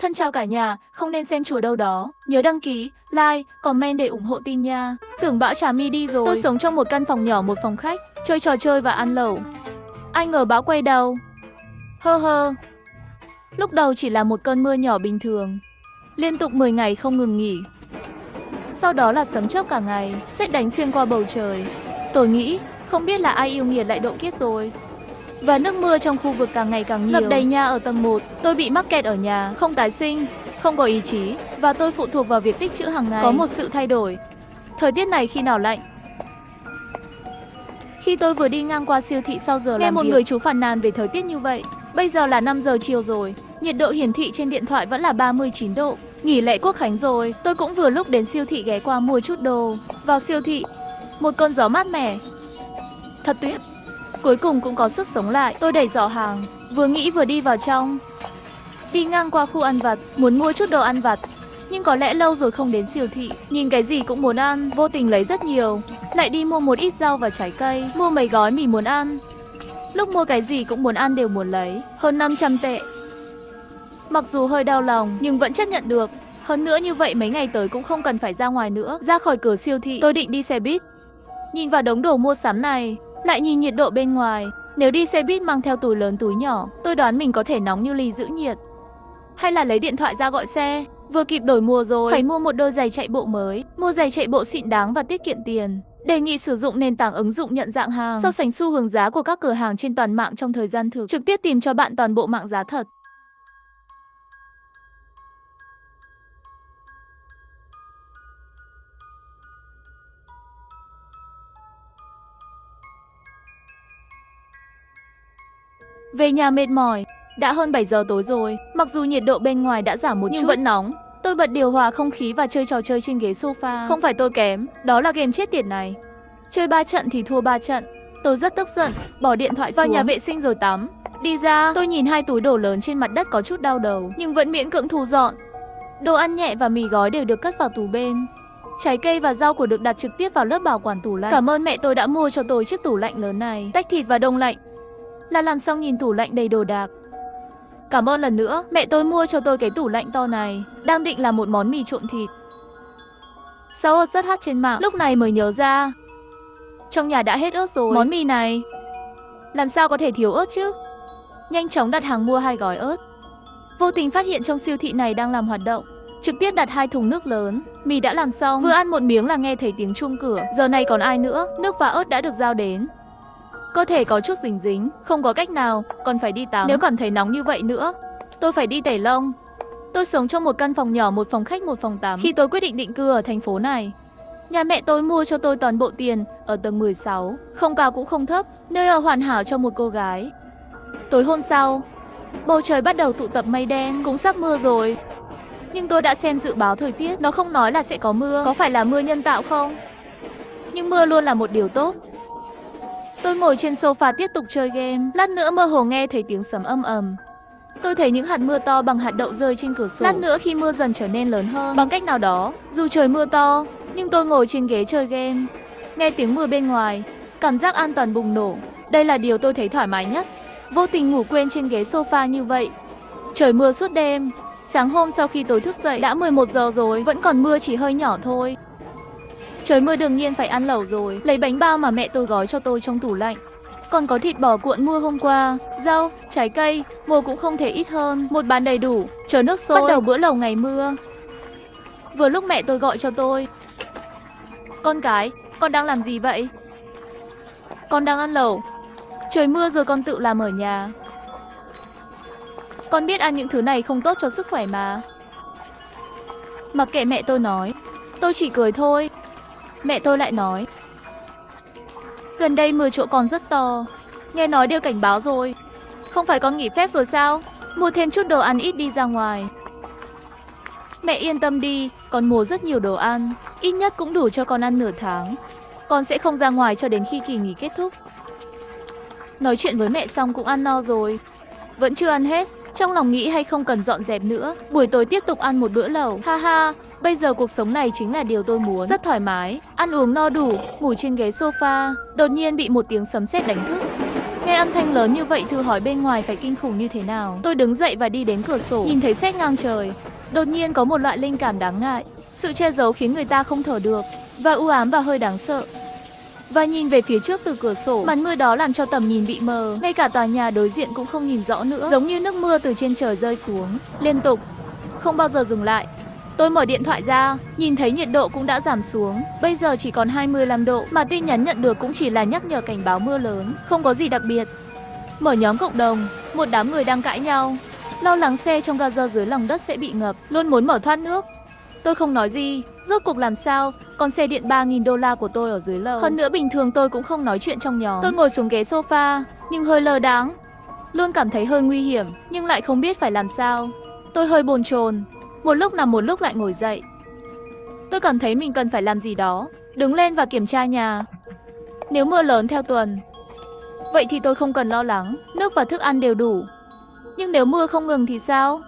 Thân chào cả nhà, không nên xem chùa đâu đó. Nhớ đăng ký, like, comment để ủng hộ team nha. Tưởng bão Trà My đi rồi. Tôi sống trong một căn phòng nhỏ một phòng khách, chơi trò chơi và ăn lẩu. Ai ngờ bão quay đầu. Hơ hơ. Lúc đầu chỉ là một cơn mưa nhỏ bình thường, liên tục 10 ngày không ngừng nghỉ. Sau đó là sấm chớp cả ngày, sét đánh xuyên qua bầu trời. Tôi nghĩ, không biết là ai yêu nghiệt lại độ kiếp rồi. Và nước mưa trong khu vực càng ngày càng nhiều, ngập đầy nhà ở tầng 1. Tôi bị mắc kẹt ở nhà, không tái sinh, không có ý chí, và tôi phụ thuộc vào việc tích trữ hàng ngày. Có một sự thay đổi. Thời tiết này khi nào lạnh. Khi tôi vừa đi ngang qua siêu thị sau giờ làm việc, nghe một người chú phàn nàn về thời tiết như vậy. Bây giờ là 5 giờ chiều rồi, nhiệt độ hiển thị trên điện thoại vẫn là 39 độ. Nghỉ lễ Quốc khánh rồi, tôi cũng vừa lúc đến siêu thị ghé qua mua chút đồ. Vào siêu thị, một cơn gió mát mẻ. Thật tuyệt. Cuối cùng cũng có sức sống lại. Tôi đẩy giỏ hàng, vừa nghĩ vừa đi vào trong. Đi ngang qua khu ăn vặt, muốn mua chút đồ ăn vặt, nhưng có lẽ lâu rồi không đến siêu thị. Nhìn cái gì cũng muốn ăn, vô tình lấy rất nhiều. Lại đi mua một ít rau và trái cây, mua mấy gói mì muốn ăn. Lúc mua cái gì cũng muốn ăn đều muốn lấy. Hơn 500 tệ. Mặc dù hơi đau lòng, nhưng vẫn chấp nhận được. Hơn nữa như vậy mấy ngày tới cũng không cần phải ra ngoài nữa. Ra khỏi cửa siêu thị, tôi định đi xe buýt. Nhìn vào đống đồ mua sắm này, lại nhìn nhiệt độ bên ngoài. Nếu đi xe buýt mang theo túi lớn túi nhỏ, tôi đoán mình có thể nóng như ly giữ nhiệt. Hay là lấy điện thoại ra gọi xe. Vừa kịp đổi mùa rồi, phải mua một đôi giày chạy bộ mới. Mua giày chạy bộ xịn đáng và tiết kiệm tiền. Đề nghị sử dụng nền tảng ứng dụng nhận dạng hàng, so sánh xu hướng giá của các cửa hàng trên toàn mạng trong thời gian thực, trực tiếp tìm cho bạn toàn bộ mạng giá thật. Về nhà mệt mỏi, đã hơn 7 giờ tối rồi. Mặc dù nhiệt độ bên ngoài đã giảm một chút nhưng vẫn nóng. Tôi bật điều hòa không khí và chơi trò chơi trên ghế sofa. Không phải tôi kém, đó là game chết tiệt này. Chơi 3 trận thì thua 3 trận. Tôi rất tức giận, bỏ điện thoại xuống, vào nhà vệ sinh rồi tắm. Đi ra, tôi nhìn 2 túi đồ lớn trên mặt đất có chút đau đầu, nhưng vẫn miễn cưỡng thu dọn. Đồ ăn nhẹ và mì gói đều được cất vào tủ bên. Trái cây và rau củ được đặt trực tiếp vào lớp bảo quản tủ lạnh. Cảm ơn mẹ tôi đã mua cho tôi chiếc tủ lạnh lớn này, tách thịt và đông lạnh. Làm xong nhìn tủ lạnh đầy đồ đạc. Cảm ơn lần nữa, mẹ tôi mua cho tôi cái tủ lạnh to này. Đang định làm một món mì trộn thịt. Sau ớt rất hot trên mạng, lúc này mới nhớ ra. Trong nhà đã hết ớt rồi. Món mì này làm sao có thể thiếu ớt chứ. Nhanh chóng đặt hàng mua 2 gói ớt. Vô tình phát hiện trong siêu thị này đang làm hoạt động. Trực tiếp đặt 2 thùng nước lớn. Mì đã làm xong, vừa ăn một miếng là nghe thấy tiếng chuông cửa. Giờ này còn ai nữa, nước và ớt đã được giao đến. Cơ thể có chút dính dính, không có cách nào, còn phải đi tắm. Nếu còn thấy nóng như vậy nữa, tôi phải đi tẩy lông. Tôi sống trong một căn phòng nhỏ, một phòng khách, một phòng tắm. Khi tôi quyết định định cư ở thành phố này, nhà mẹ tôi mua cho tôi toàn bộ tiền ở tầng 16, không cao cũng không thấp, nơi ở hoàn hảo cho một cô gái. Tối hôm sau, bầu trời bắt đầu tụ tập mây đen, cũng sắp mưa rồi. Nhưng tôi đã xem dự báo thời tiết, nó không nói là sẽ có mưa, có phải là mưa nhân tạo không? Nhưng mưa luôn là một điều tốt. Tôi ngồi trên sofa tiếp tục chơi game, lát nữa mơ hồ nghe thấy tiếng sấm ầm ầm. Tôi thấy những hạt mưa to bằng hạt đậu rơi trên cửa sổ. Lát nữa khi mưa dần trở nên lớn hơn, bằng cách nào đó, dù trời mưa to, nhưng tôi ngồi trên ghế chơi game, nghe tiếng mưa bên ngoài, cảm giác an toàn bùng nổ. Đây là điều tôi thấy thoải mái nhất. Vô tình ngủ quên trên ghế sofa như vậy. Trời mưa suốt đêm. Sáng hôm sau khi tôi thức dậy đã 11 giờ rồi, vẫn còn mưa chỉ hơi nhỏ thôi. Trời mưa đương nhiên phải ăn lẩu rồi. Lấy bánh bao mà mẹ tôi gói cho tôi trong tủ lạnh. Còn có thịt bò cuộn mua hôm qua, rau, trái cây, mua cũng không thể ít hơn. Một bàn đầy đủ, chờ nước sôi, bắt đầu bữa lẩu ngày mưa. Vừa lúc mẹ tôi gọi cho tôi. Con cái, con đang làm gì vậy? Con đang ăn lẩu. Trời mưa rồi con tự làm ở nhà. Con biết ăn những thứ này không tốt cho sức khỏe mà. Mặc kệ mẹ tôi nói, tôi chỉ cười thôi. Mẹ tôi lại nói, gần đây mưa chỗ con rất to, nghe nói đều cảnh báo rồi. Không phải con nghỉ phép rồi sao? Mua thêm chút đồ ăn ít đi ra ngoài. Mẹ yên tâm đi, con mua rất nhiều đồ ăn, ít nhất cũng đủ cho con ăn nửa tháng. Con sẽ không ra ngoài cho đến khi kỳ nghỉ kết thúc. Nói chuyện với mẹ xong cũng ăn no rồi. Vẫn chưa ăn hết, trong lòng nghĩ hay không cần dọn dẹp nữa. Buổi tối tiếp tục ăn một bữa lẩu. Ha ha, bây giờ cuộc sống này chính là điều tôi muốn. Rất thoải mái, ăn uống no đủ, ngủ trên ghế sofa. Đột nhiên bị một tiếng sấm sét đánh thức. Nghe âm thanh lớn như vậy thử hỏi bên ngoài phải kinh khủng như thế nào. Tôi đứng dậy và đi đến cửa sổ, nhìn thấy sét ngang trời. Đột nhiên có một loại linh cảm đáng ngại. Sự che giấu khiến người ta không thở được, và u ám và hơi đáng sợ. Và nhìn về phía trước từ cửa sổ, màn mưa đó làm cho tầm nhìn bị mờ, ngay cả tòa nhà đối diện cũng không nhìn rõ nữa, giống như nước mưa từ trên trời rơi xuống, liên tục, không bao giờ dừng lại. Tôi mở điện thoại ra, nhìn thấy nhiệt độ cũng đã giảm xuống, bây giờ chỉ còn 25 độ, mà tin nhắn nhận được cũng chỉ là nhắc nhở cảnh báo mưa lớn, không có gì đặc biệt. Mở nhóm cộng đồng, một đám người đang cãi nhau, lo lắng xe trong gaza dưới lòng đất sẽ bị ngập, luôn muốn mở thoát nước. Tôi không nói gì, rốt cuộc làm sao, con xe điện 3.000 đô la của tôi ở dưới lầu. Hơn nữa bình thường tôi cũng không nói chuyện trong nhóm. Tôi ngồi xuống ghế sofa, nhưng hơi lơ đãng, luôn cảm thấy hơi nguy hiểm, nhưng lại không biết phải làm sao. Tôi hơi bồn chồn, một lúc nằm một lúc lại ngồi dậy. Tôi cảm thấy mình cần phải làm gì đó, đứng lên và kiểm tra nhà. Nếu mưa lớn theo tuần, vậy thì tôi không cần lo lắng, nước và thức ăn đều đủ. Nhưng nếu mưa không ngừng thì sao?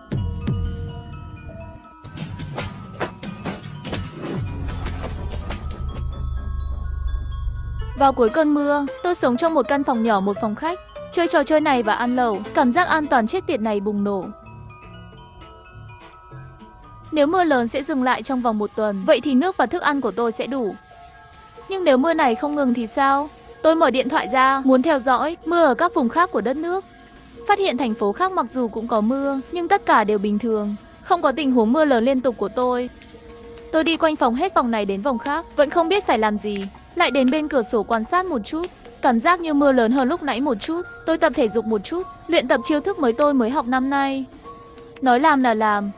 Vào cuối cơn mưa, tôi sống trong một căn phòng nhỏ một phòng khách, chơi trò chơi này và ăn lẩu, cảm giác an toàn chết tiệt này bùng nổ. Nếu mưa lớn sẽ dừng lại trong vòng 1 tuần, vậy thì nước và thức ăn của tôi sẽ đủ. Nhưng nếu mưa này không ngừng thì sao? Tôi mở điện thoại ra, muốn theo dõi mưa ở các vùng khác của đất nước. Phát hiện thành phố khác mặc dù cũng có mưa, nhưng tất cả đều bình thường, không có tình huống mưa lớn liên tục của tôi. Tôi đi quanh phòng hết vòng này đến vòng khác, vẫn không biết phải làm gì. Lại đến bên cửa sổ quan sát một chút, cảm giác như mưa lớn hơn lúc nãy một chút. Tôi tập thể dục một chút, luyện tập chiêu thức tôi mới học năm nay. Nói làm là làm.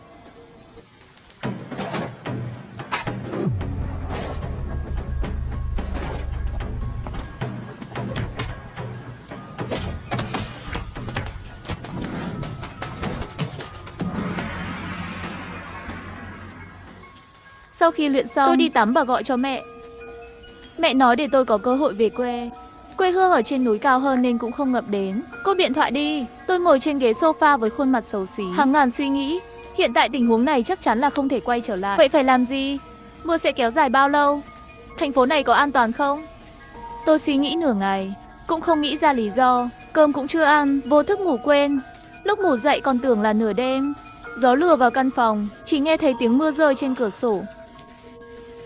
Sau khi luyện xong, tôi đi tắm và gọi cho mẹ. Mẹ nói để tôi có cơ hội về quê. Quê hương ở trên núi cao hơn nên cũng không ngập đến. Cúp điện thoại đi. Tôi ngồi trên ghế sofa với khuôn mặt xấu xí, hàng ngàn suy nghĩ. Hiện tại tình huống này chắc chắn là không thể quay trở lại. Vậy phải làm gì? Mưa sẽ kéo dài bao lâu? Thành phố này có an toàn không? Tôi suy nghĩ nửa ngày, cũng không nghĩ ra lý do. Cơm cũng chưa ăn, vô thức ngủ quên. Lúc ngủ dậy còn tưởng là nửa đêm. Gió lùa vào căn phòng, chỉ nghe thấy tiếng mưa rơi trên cửa sổ.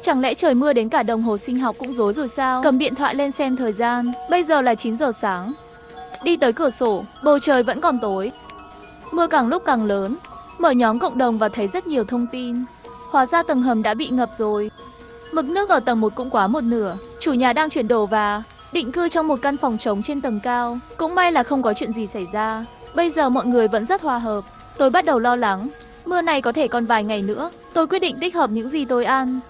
Chẳng lẽ trời mưa đến cả đồng hồ sinh học cũng rối rồi sao? Cầm điện thoại lên xem thời gian, bây giờ là 9 giờ sáng. Đi tới cửa sổ, bầu trời vẫn còn tối. Mưa càng lúc càng lớn. Mở nhóm cộng đồng và thấy rất nhiều thông tin. Hóa ra tầng hầm đã bị ngập rồi. Mực nước ở tầng 1 cũng quá một nửa. Chủ nhà đang chuyển đồ và định cư trong một căn phòng trống trên tầng cao. Cũng may là không có chuyện gì xảy ra. Bây giờ mọi người vẫn rất hòa hợp. Tôi bắt đầu lo lắng. Mưa này có thể còn vài ngày nữa. Tôi quyết định tích hợp những gì tôi ăn.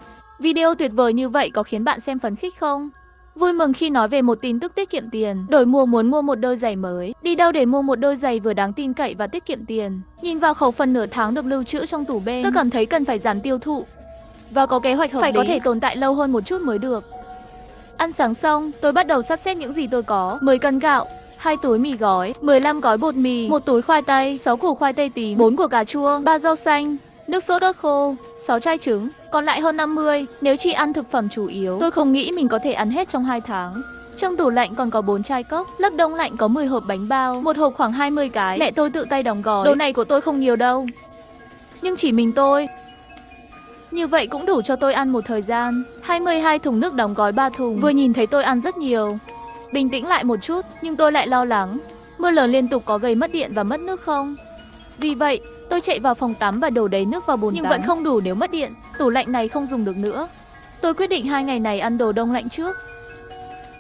Video tuyệt vời như vậy có khiến bạn xem phấn khích không? Vui mừng khi nói về một tin tức tiết kiệm tiền. Đổi mùa muốn mua một đôi giày mới. Đi đâu để mua một đôi giày vừa đáng tin cậy và tiết kiệm tiền? Nhìn vào khẩu phần nửa tháng được lưu trữ trong tủ bên, tôi cảm thấy cần phải giảm tiêu thụ và có kế hoạch hợp lý. Phải có thể tồn tại lâu hơn một chút mới được. Ăn sáng xong, tôi bắt đầu sắp xếp những gì tôi có. 10 cân gạo, 2 túi mì gói, 15 gói bột mì, 1 túi khoai tây, 6 củ khoai tây tím, 4 quả cà chua, 3 rau xanh, nước sốt ớt khô, 6 chai trứng, còn lại hơn 50. Nếu chỉ ăn thực phẩm chủ yếu, tôi không nghĩ mình có thể ăn hết trong 2 tháng. Trong tủ lạnh còn có 4 chai cốc, lớp đông lạnh có 10 hộp bánh bao, một hộp khoảng 20 cái. Mẹ tôi tự tay đóng gói. Đồ này của tôi không nhiều đâu, nhưng chỉ mình tôi. Như vậy cũng đủ cho tôi ăn một thời gian. 22 thùng nước đóng gói 3 thùng. Vừa nhìn thấy tôi ăn rất nhiều. Bình tĩnh lại một chút, nhưng tôi lại lo lắng. Mưa lớn liên tục có gây mất điện và mất nước không? Vì vậy, tôi chạy vào phòng tắm và đổ đầy nước vào bồn tắm. Nhưng vẫn không đủ nếu mất điện. Tủ lạnh này không dùng được nữa. Tôi quyết định 2 ngày này ăn đồ đông lạnh trước.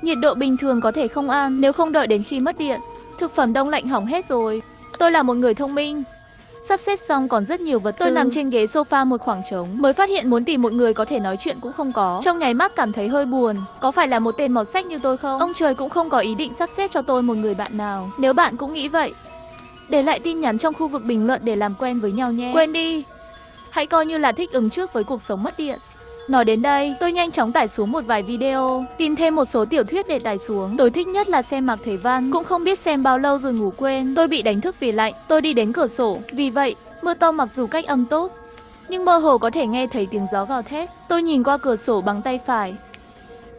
Nhiệt độ bình thường có thể không ăn nếu không đợi đến khi mất điện. Thực phẩm đông lạnh hỏng hết rồi. Tôi là một người thông minh. Sắp xếp xong còn rất nhiều vật tư. Tôi nằm trên ghế sofa một khoảng trống, mới phát hiện muốn tìm một người có thể nói chuyện cũng không có. Trong nháy mắt cảm thấy hơi buồn. Có phải là một tên mọt sách như tôi không? Ông trời cũng không có ý định sắp xếp cho tôi một người bạn nào. Nếu bạn cũng nghĩ vậy, để lại tin nhắn trong khu vực bình luận để làm quen với nhau nhé. Quên đi, hãy coi như là thích ứng trước với cuộc sống mất điện. Nói đến đây, tôi nhanh chóng tải xuống một vài video, tìm thêm một số tiểu thuyết để tải xuống. Tôi thích nhất là xem Mạc Thế Văn, cũng không biết xem bao lâu rồi ngủ quên. Tôi bị đánh thức vì lạnh, tôi đi đến cửa sổ. Vì vậy, mưa to mặc dù cách âm tốt, nhưng mơ hồ có thể nghe thấy tiếng gió gào thét. Tôi nhìn qua cửa sổ bằng tay phải.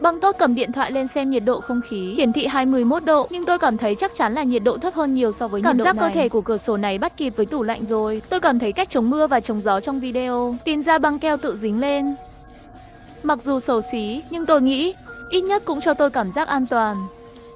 Băng tốt cầm điện thoại lên xem nhiệt độ không khí, hiển thị 21 độ, nhưng tôi cảm thấy chắc chắn là nhiệt độ thấp hơn nhiều so với nhiệt độ này. Cảm giác cơ thể của cửa sổ này bắt kịp với tủ lạnh rồi. Tôi cảm thấy cách chống mưa và chống gió trong video, tin ra băng keo tự dính lên. Mặc dù xấu xí, nhưng tôi nghĩ ít nhất cũng cho tôi cảm giác an toàn.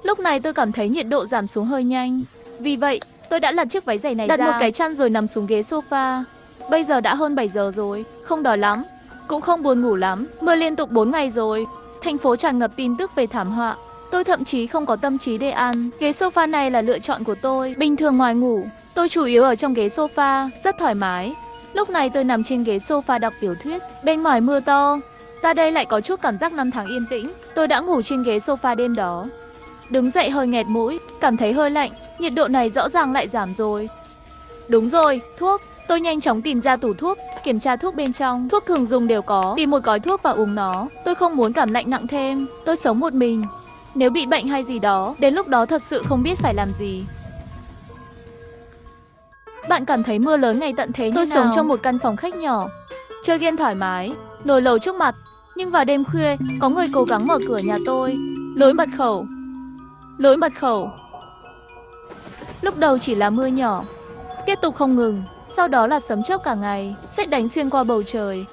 Lúc này tôi cảm thấy nhiệt độ giảm xuống hơi nhanh. Vì vậy, tôi đã lật chiếc váy giày này ra, đặt một cái chăn rồi nằm xuống ghế sofa. Bây giờ đã hơn 7 giờ rồi, không đói lắm, cũng không buồn ngủ lắm. Mưa liên tục 4 ngày rồi, thành phố tràn ngập tin tức về thảm họa. Tôi thậm chí không có tâm trí để ăn. Ghế sofa này là lựa chọn của tôi. Bình thường ngoài ngủ, tôi chủ yếu ở trong ghế sofa, rất thoải mái. Lúc này tôi nằm trên ghế sofa đọc tiểu thuyết. Bên ngoài mưa to, ta đây lại có chút cảm giác năm tháng yên tĩnh. Tôi đã ngủ trên ghế sofa đêm đó. Đứng dậy hơi nghẹt mũi, cảm thấy hơi lạnh. Nhiệt độ này rõ ràng lại giảm rồi. Đúng rồi, thuốc. Tôi nhanh chóng tìm ra tủ thuốc, kiểm tra thuốc bên trong. Thuốc thường dùng đều có, tìm một gói thuốc và uống nó. Tôi không muốn cảm lạnh nặng thêm. Tôi sống một mình. Nếu bị bệnh hay gì đó, đến lúc đó thật sự không biết phải làm gì. Bạn cảm thấy mưa lớn ngày tận thế như nào? Tôi sống trong một căn phòng khách nhỏ, chơi game thoải mái, nồi lẩu trước mặt. Nhưng vào đêm khuya, có người cố gắng mở cửa nhà tôi. Lỗi mật khẩu. Lúc đầu chỉ là mưa nhỏ, tiếp tục không ngừng. Sau đó là sấm chớp cả ngày, sét đánh xuyên qua bầu trời.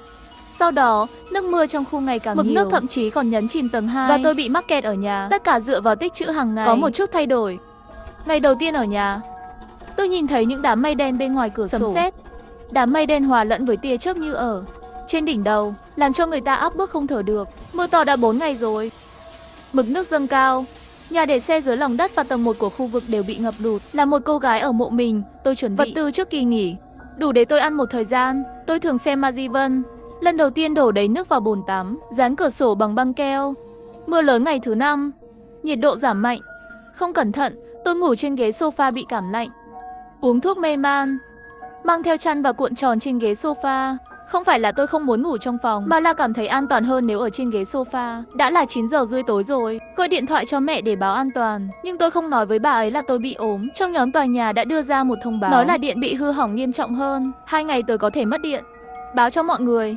Sau đó, nước mưa trong khu ngày càng nhiều. Mực nước thậm chí còn nhấn chìm tầng 2. Và tôi bị mắc kẹt ở nhà. Tất cả dựa vào tích trữ hàng ngày. Có một chút thay đổi. Ngày đầu tiên ở nhà, tôi nhìn thấy những đám mây đen bên ngoài cửa sổ. Sấm sét. Đám mây đen hòa lẫn với tia chớp như ở trên đỉnh đầu, làm cho người ta áp bức không thở được. Mưa to đã 4 ngày rồi. Mực nước dâng cao. Nhà để xe dưới lòng đất và tầng 1 của khu vực đều bị ngập lụt. Là một cô gái ở mộ mình, tôi chuẩn bị vật tư trước kỳ nghỉ, đủ để tôi ăn một thời gian. Tôi thường xem Madivan. Lần đầu tiên đổ đầy nước vào bồn tắm, dán cửa sổ bằng băng keo. Mưa lớn ngày thứ 5, nhiệt độ giảm mạnh. Không cẩn thận, tôi ngủ trên ghế sofa bị cảm lạnh. Uống thuốc mê man, mang theo chăn và cuộn tròn trên ghế sofa. Không phải là tôi không muốn ngủ trong phòng, mà là cảm thấy an toàn hơn nếu ở trên ghế sofa. Đã là 9 giờ rưỡi tối rồi, gọi điện thoại cho mẹ để báo an toàn. Nhưng tôi không nói với bà ấy là tôi bị ốm. Trong nhóm tòa nhà đã đưa ra một thông báo, nói là điện bị hư hỏng nghiêm trọng hơn. 2 ngày tới có thể mất điện. Báo cho mọi người.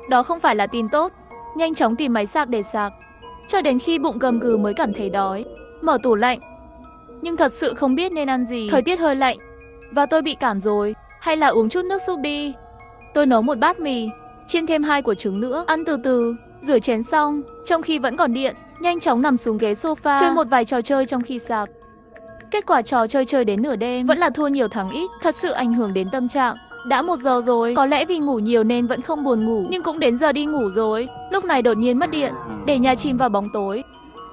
Đó không phải là tin tốt. Nhanh chóng tìm máy sạc để sạc. Cho đến khi bụng gầm gừ mới cảm thấy đói. Mở tủ lạnh, nhưng thật sự không biết nên ăn gì. Thời tiết hơi lạnh, và tôi bị cảm rồi. Hay là uống chút nước súp đi. Tôi nấu một bát mì, chiên thêm 2 quả trứng nữa, ăn từ từ, rửa chén xong, trong khi vẫn còn điện, nhanh chóng nằm xuống ghế sofa, chơi một vài trò chơi trong khi sạc. Kết quả trò chơi đến nửa đêm, vẫn là thua nhiều thắng ít, thật sự ảnh hưởng đến tâm trạng. Đã 1 giờ rồi, có lẽ vì ngủ nhiều nên vẫn không buồn ngủ, nhưng cũng đến giờ đi ngủ rồi. Lúc này đột nhiên mất điện, để nhà chìm vào bóng tối.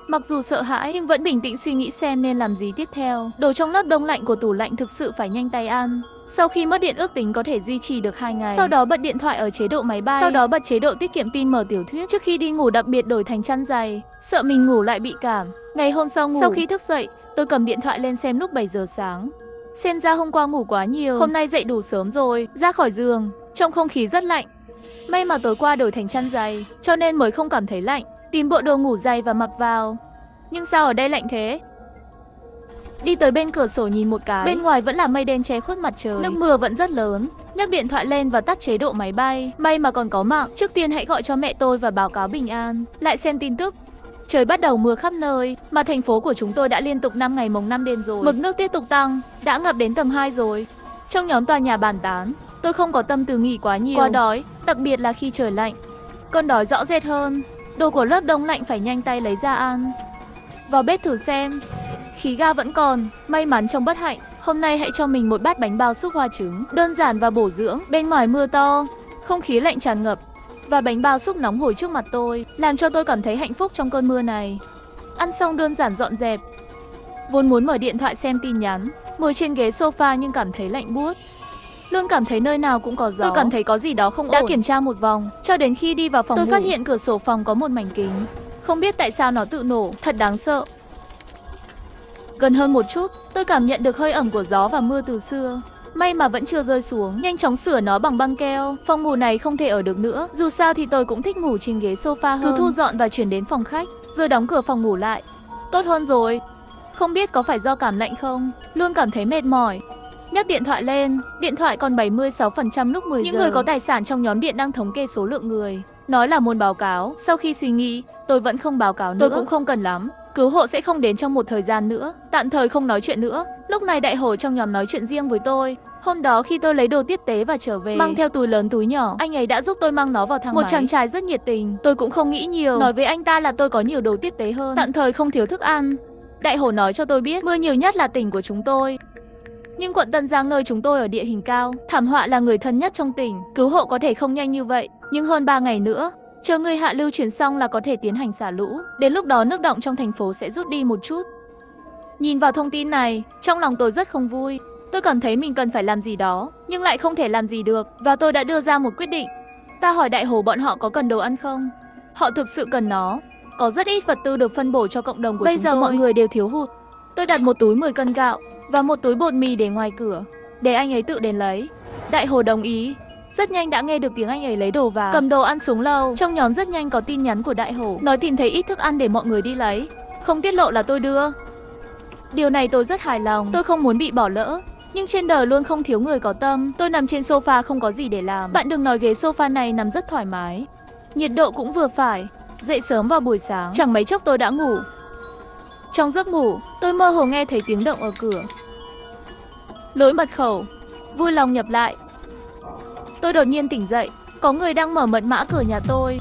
Mặc dù sợ hãi, nhưng vẫn bình tĩnh suy nghĩ xem nên làm gì tiếp theo. Đồ trong lớp đông lạnh của tủ lạnh thực sự phải nhanh tay ăn. Sau khi mất điện ước tính có thể duy trì được 2 ngày. Sau đó bật điện thoại ở chế độ máy bay. Sau đó bật chế độ tiết kiệm pin mở tiểu thuyết. Trước khi đi ngủ đặc biệt đổi thành chăn dày, sợ mình ngủ lại bị cảm. Ngày hôm sau ngủ, sau khi thức dậy, tôi cầm điện thoại lên xem lúc 7 giờ sáng. Xem ra hôm qua ngủ quá nhiều, hôm nay dậy đủ sớm rồi. Ra khỏi giường, trong không khí rất lạnh. May mà tối qua đổi thành chăn dày, cho nên mới không cảm thấy lạnh. Tìm bộ đồ ngủ dày và mặc vào. Nhưng sao ở đây lạnh thế? Đi tới bên cửa sổ nhìn một cái, bên ngoài vẫn là mây đen che khuất mặt trời. Nước mưa vẫn rất lớn. Nhấc điện thoại lên và tắt chế độ máy bay. May mà còn có mạng. Trước tiên hãy gọi cho mẹ tôi và báo cáo bình an. Lại xem tin tức. Trời bắt đầu mưa khắp nơi, mà thành phố của chúng tôi đã liên tục 5 ngày mồng 5 đêm rồi. Mực nước tiếp tục tăng, đã ngập đến tầng 2 rồi. Trong nhóm tòa nhà bàn tán, tôi không có tâm tư nghỉ quá nhiều. Quá đói, đặc biệt là khi trời lạnh. Cơn đói rõ rệt hơn. Đồ của lớp đông lạnh phải nhanh tay lấy ra ăn. Vào bếp thử xem. Khí ga vẫn còn, may mắn trong bất hạnh. Hôm nay hãy cho mình một bát bánh bao súp hoa trứng, đơn giản và bổ dưỡng. Bên ngoài mưa to, không khí lạnh tràn ngập, và bánh bao súp nóng hổi trước mặt tôi, làm cho tôi cảm thấy hạnh phúc trong cơn mưa này. Ăn xong đơn giản dọn dẹp. Vốn muốn mở điện thoại xem tin nhắn, ngồi trên ghế sofa nhưng cảm thấy lạnh buốt. Luôn cảm thấy nơi nào cũng có gió. Tôi cảm thấy có gì đó không ổn. Đã kiểm tra một vòng, cho đến khi đi vào phòng tôi phát hiện cửa sổ phòng có một mảnh kính. Không biết tại sao nó tự nổ, thật đáng sợ. Gần hơn một chút, tôi cảm nhận được hơi ẩm của gió và mưa từ xưa. May mà vẫn chưa rơi xuống, nhanh chóng sửa nó bằng băng keo. Phòng ngủ này không thể ở được nữa, dù sao thì tôi cũng thích ngủ trên ghế sofa hơn. Cứ thu dọn và chuyển đến phòng khách, rồi đóng cửa phòng ngủ lại. Tốt hơn rồi. Không biết có phải do cảm lạnh không, luôn cảm thấy mệt mỏi. Nhấc điện thoại lên, điện thoại còn 76% lúc 10 giờ. Những người có tài sản trong nhóm điện đang thống kê số lượng người Nói là muốn báo cáo, sau khi suy nghĩ, tôi vẫn không báo cáo nữa. Tôi cũng không cần lắm. Cứu hộ sẽ không đến trong một thời gian nữa, tạm thời không nói chuyện nữa. Lúc này đại hổ trong nhóm nói chuyện riêng với tôi. Hôm đó khi tôi lấy đồ tiếp tế và trở về, mang theo túi lớn túi nhỏ, anh ấy đã giúp tôi mang nó vào thang máy. Một chàng trai rất nhiệt tình, tôi cũng không nghĩ nhiều, nói với anh ta là tôi có nhiều đồ tiếp tế hơn, tạm thời không thiếu thức ăn. Đại hổ nói cho tôi biết mưa nhiều nhất là tỉnh của chúng tôi. Nhưng quận Tân Giang nơi chúng tôi ở địa hình cao, thảm họa là người thân nhất trong tỉnh, cứu hộ có thể không nhanh như vậy, nhưng hơn 3 ngày nữa, chờ người hạ lưu chuyển xong là có thể tiến hành xả lũ, đến lúc đó nước đọng trong thành phố sẽ rút đi một chút. Nhìn vào thông tin này, trong lòng tôi rất không vui. Tôi cảm thấy mình cần phải làm gì đó, nhưng lại không thể làm gì được, và tôi đã đưa ra một quyết định. Ta hỏi đại hổ bọn họ có cần đồ ăn không? Họ thực sự cần nó. Có rất ít vật tư được phân bổ cho cộng đồng của chúng tôi. Bây giờ mọi người đều thiếu hụt. Tôi đặt một túi 10 cân gạo và một túi bột mì để ngoài cửa, để anh ấy tự đến lấy. Đại hổ đồng ý. Rất nhanh đã nghe được tiếng anh ấy lấy đồ vào, cầm đồ ăn xuống lầu. Trong nhóm rất nhanh có tin nhắn của đại hổ, nói tìm thấy ít thức ăn để mọi người đi lấy, không tiết lộ là tôi đưa. Điều này tôi rất hài lòng, tôi không muốn bị bỏ lỡ. Nhưng trên đời luôn không thiếu người có tâm. Tôi nằm trên sofa không có gì để làm. Bạn đừng nói ghế sofa này nằm rất thoải mái. Nhiệt độ cũng vừa phải. Dậy sớm vào buổi sáng, chẳng mấy chốc tôi đã ngủ. Trong giấc ngủ, tôi mơ hồ nghe thấy tiếng động ở cửa. Lỗi mật khẩu. Vui lòng nhập lại. Tôi đột nhiên tỉnh dậy. Có người đang mở mật mã cửa nhà tôi.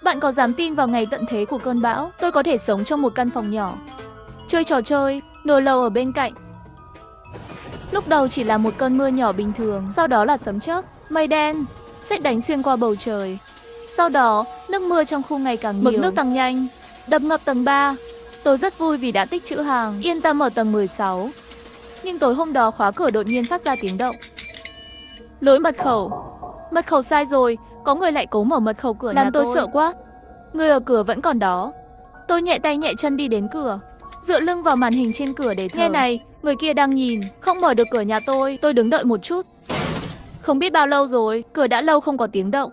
Bạn có dám tin vào ngày tận thế của cơn bão, tôi có thể sống trong một căn phòng nhỏ, chơi trò chơi, nồi lầu ở bên cạnh. Lúc đầu chỉ là một cơn mưa nhỏ bình thường, sau đó là sấm chớp, mây đen, sét đánh xuyên qua bầu trời. Sau đó, nước mưa trong khu ngày càng nhiều, mực nước tăng nhanh, đập ngập tầng 3. Tôi rất vui vì đã tích trữ hàng, yên tâm ở tầng 16. Nhưng tối hôm đó khóa cửa đột nhiên phát ra tiếng động. Lỗi mật khẩu. Mật khẩu sai rồi, có người lại cố mở mật khẩu cửa nhà tôi. Sợ quá. Người ở cửa vẫn còn đó. Tôi nhẹ tay nhẹ chân đi đến cửa, dựa lưng vào màn hình trên cửa để thở. Nghe này, người kia đang nhìn, không mở được cửa nhà tôi đứng đợi một chút. Không biết bao lâu rồi, cửa đã lâu không có tiếng động.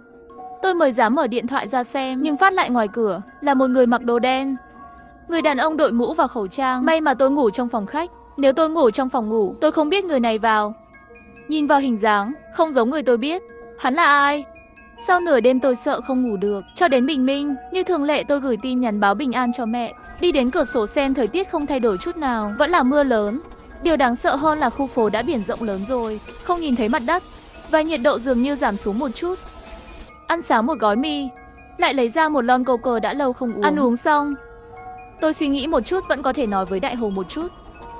Tôi mới dám mở điện thoại ra xem, nhưng phát lại ngoài cửa là một người mặc đồ đen. Người đàn ông đội mũ và khẩu trang. May mà tôi ngủ trong phòng khách, nếu tôi ngủ trong phòng ngủ, tôi không biết người này vào. Nhìn vào hình dáng, không giống người tôi biết. Hắn là ai? Sau nửa đêm tôi sợ không ngủ được, cho đến bình minh, như thường lệ tôi gửi tin nhắn báo bình an cho mẹ. Đi đến cửa sổ xem thời tiết không thay đổi chút nào, vẫn là mưa lớn. Điều đáng sợ hơn là khu phố đã biển rộng lớn rồi, không nhìn thấy mặt đất, và nhiệt độ dường như giảm xuống một chút. Ăn sáng một gói mì, lại lấy ra một lon Coca đã lâu không uống. Ăn uống xong, tôi suy nghĩ một chút vẫn có thể nói với đại hổ một chút.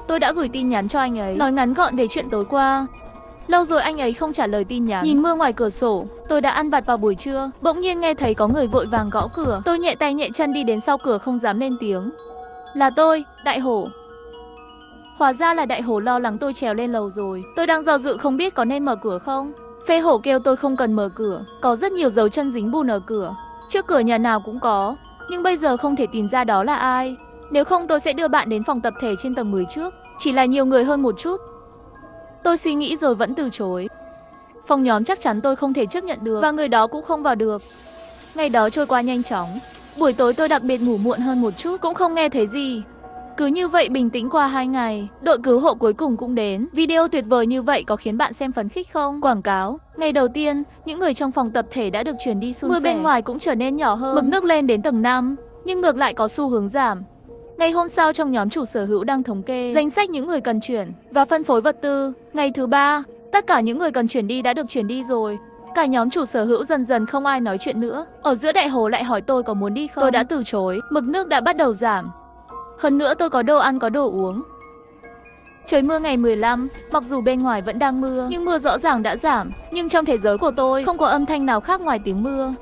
Tôi đã gửi tin nhắn cho anh ấy, nói ngắn gọn về chuyện tối qua. Lâu rồi anh ấy không trả lời tin nhắn. Nhìn mưa ngoài cửa sổ, tôi đã ăn vặt vào buổi trưa. Bỗng nhiên nghe thấy có người vội vàng gõ cửa. Tôi nhẹ tay nhẹ chân đi đến sau cửa không dám lên tiếng. Là tôi, đại hổ. Hóa ra là đại hổ lo lắng tôi trèo lên lầu rồi. Tôi đang do dự không biết có nên mở cửa không. Phê hổ kêu tôi không cần mở cửa, có rất nhiều dấu chân dính bùn ở cửa. Trước cửa nhà nào cũng có, nhưng bây giờ không thể tìm ra đó là ai. Nếu không tôi sẽ đưa bạn đến phòng tập thể trên tầng 10 trước, chỉ là nhiều người hơn một chút. Tôi suy nghĩ rồi vẫn từ chối. Phòng nhóm chắc chắn tôi không thể chấp nhận được, và người đó cũng không vào được. Ngày đó trôi qua nhanh chóng. Buổi tối tôi đặc biệt ngủ muộn hơn một chút, cũng không nghe thấy gì. Cứ như vậy bình tĩnh qua 2 ngày, đội cứu hộ cuối cùng cũng đến. Video tuyệt vời như vậy có khiến bạn xem phấn khích không? Quảng cáo. Ngày đầu tiên, những người trong phòng tập thể đã được chuyển đi suôn sẻ. Mưa bên ngoài cũng trở nên nhỏ hơn, mực nước lên đến tầng 5, nhưng ngược lại có xu hướng giảm. Ngày hôm sau trong nhóm chủ sở hữu đang thống kê danh sách những người cần chuyển và phân phối vật tư. Ngày thứ 3, tất cả những người cần chuyển đi đã được chuyển đi rồi. Cả nhóm chủ sở hữu dần dần không ai nói chuyện nữa. Ở giữa đại hổ lại hỏi tôi có muốn đi không. Tôi đã từ chối, mực nước đã bắt đầu giảm. Hơn nữa tôi có đồ ăn có đồ uống. Trời mưa ngày 15, mặc dù bên ngoài vẫn đang mưa, nhưng mưa rõ ràng đã giảm. Nhưng trong thế giới của tôi không có âm thanh nào khác ngoài tiếng mưa.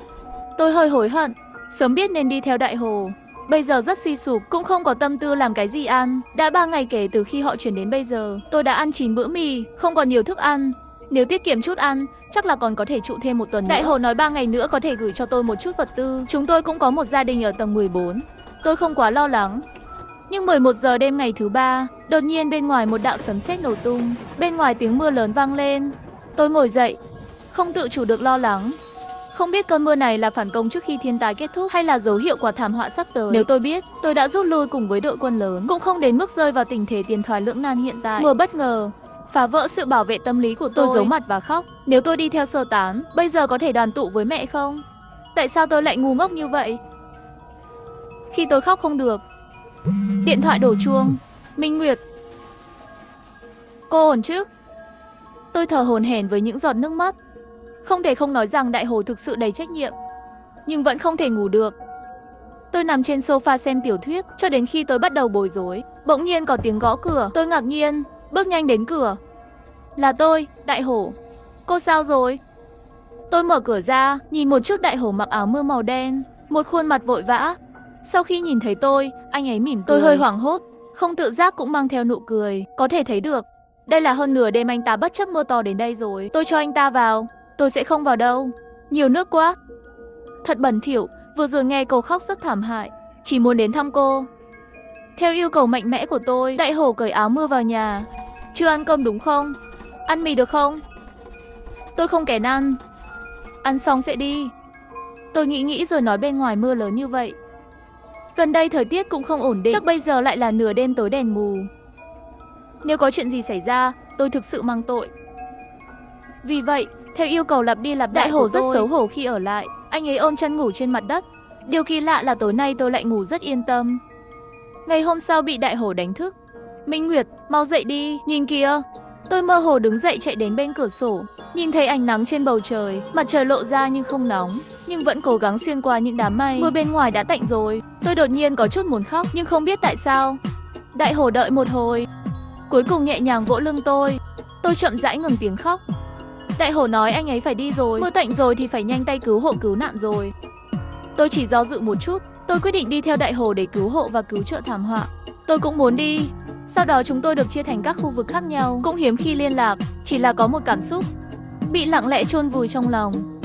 Tôi hơi hối hận, sớm biết nên đi theo đại hổ. Bây giờ rất suy sụp, cũng không có tâm tư làm cái gì ăn. Đã 3 ngày kể từ khi họ chuyển đến bây giờ, tôi đã ăn 9 bữa mì, không còn nhiều thức ăn. Nếu tiết kiệm chút ăn, chắc là còn có thể trụ thêm một tuần nữa. Đại hổ nói 3 ngày nữa có thể gửi cho tôi một chút vật tư. Chúng tôi cũng có một gia đình ở tầng 14. Tôi không quá lo lắng. Nhưng 11 giờ đêm ngày thứ 3, đột nhiên bên ngoài một đạo sấm sét nổ tung. Bên ngoài tiếng mưa lớn vang lên. Tôi ngồi dậy, không tự chủ được lo lắng. Không biết cơn mưa này là phản công trước khi thiên tai kết thúc hay là dấu hiệu của thảm họa sắp tới. Nếu tôi biết, tôi đã rút lui cùng với đội quân lớn, cũng không đến mức rơi vào tình thế tiền thoái lưỡng nan hiện tại. Mưa bất ngờ phá vỡ sự bảo vệ tâm lý của tôi giấu mặt và khóc. Nếu tôi đi theo sơ tán, bây giờ có thể đoàn tụ với mẹ không? Tại sao tôi lại ngu ngốc như vậy? Khi tôi khóc không được. Điện thoại đổ chuông. Minh Nguyệt. Cô ổn chứ? Tôi thở hổn hển với những giọt nước mắt. Không thể không nói rằng Đại Hổ thực sự đầy trách nhiệm, nhưng vẫn không thể ngủ được. Tôi nằm trên sofa xem tiểu thuyết cho đến khi tôi bắt đầu bối rối. Bỗng nhiên có tiếng gõ cửa. Tôi ngạc nhiên, bước nhanh đến cửa. Là tôi, Đại Hổ. Cô sao rồi? Tôi mở cửa ra, nhìn một chút Đại Hổ mặc áo mưa màu đen, một khuôn mặt vội vã. Sau khi nhìn thấy tôi, anh ấy mỉm cười. Tôi hơi hoảng hốt, không tự giác cũng mang theo nụ cười. Có thể thấy được, đây là hơn nửa đêm anh ta bất chấp mưa to đến đây rồi. Tôi cho anh ta vào. Tôi sẽ không vào đâu. Nhiều nước quá. Thật bẩn thỉu, vừa rồi nghe cô khóc rất thảm hại. Chỉ muốn đến thăm cô. Theo yêu cầu mạnh mẽ của tôi, Đại Hổ cởi áo mưa vào nhà. Chưa ăn cơm đúng không? Ăn mì được không? Tôi không kén ăn. Ăn xong sẽ đi. Tôi nghĩ rồi nói bên ngoài mưa lớn như vậy. Gần đây thời tiết cũng không ổn định. Chắc bây giờ lại là nửa đêm tối đèn mù. Nếu có chuyện gì xảy ra, tôi thực sự mang tội. Vì vậy, theo yêu cầu lặp đi lặp lại, Đại Hổ rất xấu hổ khi ở lại. Anh ấy ôm chăn ngủ trên mặt đất. Điều kỳ lạ là tối nay tôi lại ngủ rất yên tâm. Ngày hôm sau bị Đại Hổ đánh thức. Minh Nguyệt, mau dậy đi, nhìn kìa. Tôi mơ hồ đứng dậy chạy đến bên cửa sổ. Nhìn thấy ánh nắng trên bầu trời. Mặt trời lộ ra nhưng không nóng, nhưng vẫn cố gắng xuyên qua những đám mây. Mưa bên ngoài đã tạnh rồi. Tôi đột nhiên có chút muốn khóc, nhưng không biết tại sao. Đại Hổ đợi một hồi, cuối cùng nhẹ nhàng vỗ lưng tôi. Tôi chậm rãi ngừng tiếng khóc. Đại Hổ nói anh ấy phải đi rồi. Mưa tạnh rồi thì phải nhanh tay cứu hộ cứu nạn rồi. Tôi chỉ do dự một chút. Tôi quyết định đi theo Đại Hổ để cứu hộ và cứu trợ thảm họa. Tôi cũng muốn đi. Sau đó chúng tôi được chia thành các khu vực khác nhau. Cũng hiếm khi liên lạc, chỉ là có một cảm xúc bị lặng lẽ chôn vùi trong lòng.